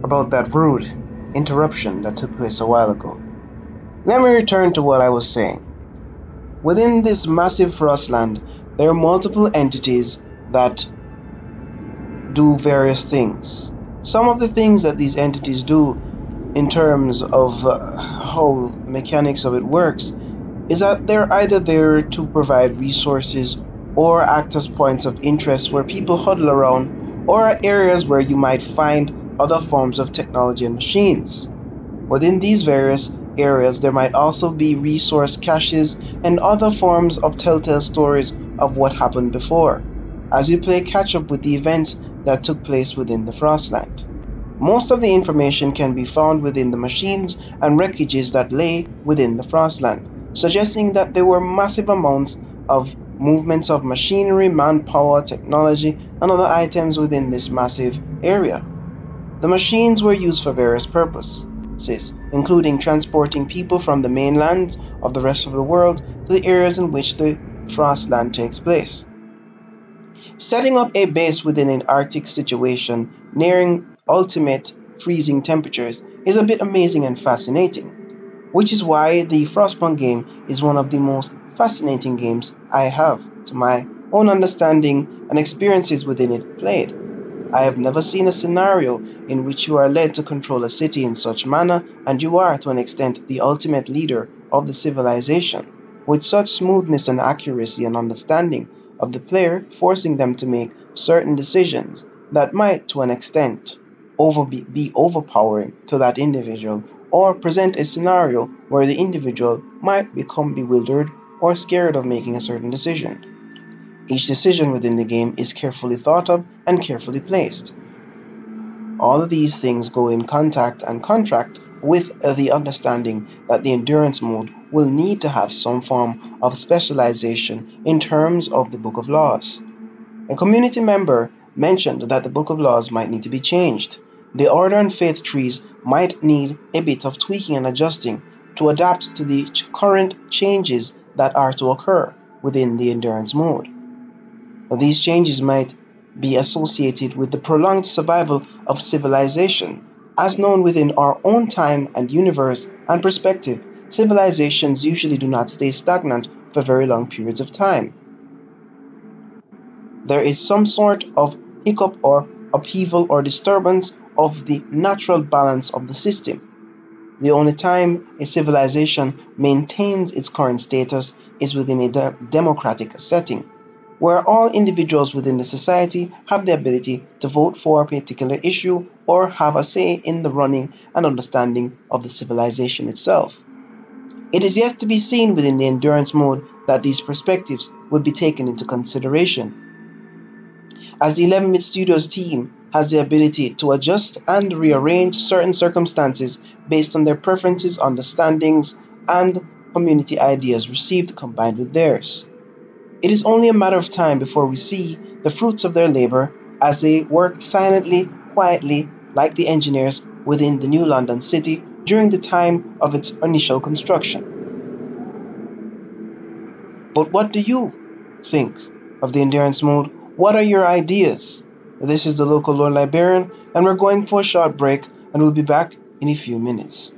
about that rude interruption that took place a while ago. Let me return to what I was saying. Within this massive Frostland, there are multiple entities that do various things. Some of the things that these entities do in terms of how the mechanics of it works is that they're either there to provide resources or act as points of interest where people huddle around, or areas where you might find other forms of technology and machines. Within these various areas, there might also be resource caches and other forms of telltale stories of what happened before, as you play catch up with the events that took place within the Frostland. Most of the information can be found within the machines and wreckages that lay within the Frostland, suggesting that there were massive amounts of movements of machinery, manpower, technology, and other items within this massive area. The machines were used for various purposes, including transporting people from the mainland of the rest of the world to the areas in which the Frostland takes place. Setting up a base within an Arctic situation nearing ultimate freezing temperatures is a bit amazing and fascinating, which is why the Frostpunk game is one of the most fascinating games I have, to my own understanding and experiences within it played. I have never seen a scenario in which you are led to control a city in such manner, and you are, to an extent, the ultimate leader of the civilization, with such smoothness and accuracy and understanding of the player, forcing them to make certain decisions that might, to an extent, be overpowering to that individual, or present a scenario where the individual might become bewildered or scared of making a certain decision. Each decision within the game is carefully thought of and carefully placed. All of these things go in contact and contract with the understanding that the endurance mode will need to have some form of specialization in terms of the Book of Laws. A community member mentioned that the Book of Laws might need to be changed. The Order and Faith trees might need a bit of tweaking and adjusting to adapt to the current changes that are to occur within the endurance mode. These changes might be associated with the prolonged survival of civilization. As known within our own time and universe and perspective, civilizations usually do not stay stagnant for very long periods of time. There is some sort of hiccup or upheaval or disturbance of the natural balance of the system. The only time a civilization maintains its current status is within a democratic setting, where all individuals within the society have the ability to vote for a particular issue or have a say in the running and understanding of the civilization itself. It is yet to be seen within the endurance mode that these perspectives would be taken into consideration, as the 11-bit Studios team has the ability to adjust and rearrange certain circumstances based on their preferences, understandings, and community ideas received combined with theirs. It is only a matter of time before we see the fruits of their labor as they work silently, quietly, like the engineers within the New London City during the time of its initial construction. But what do you think of the endurance mode? What are your ideas? This is the local Lord Librarian, and we're going for a short break, and we'll be back in a few minutes.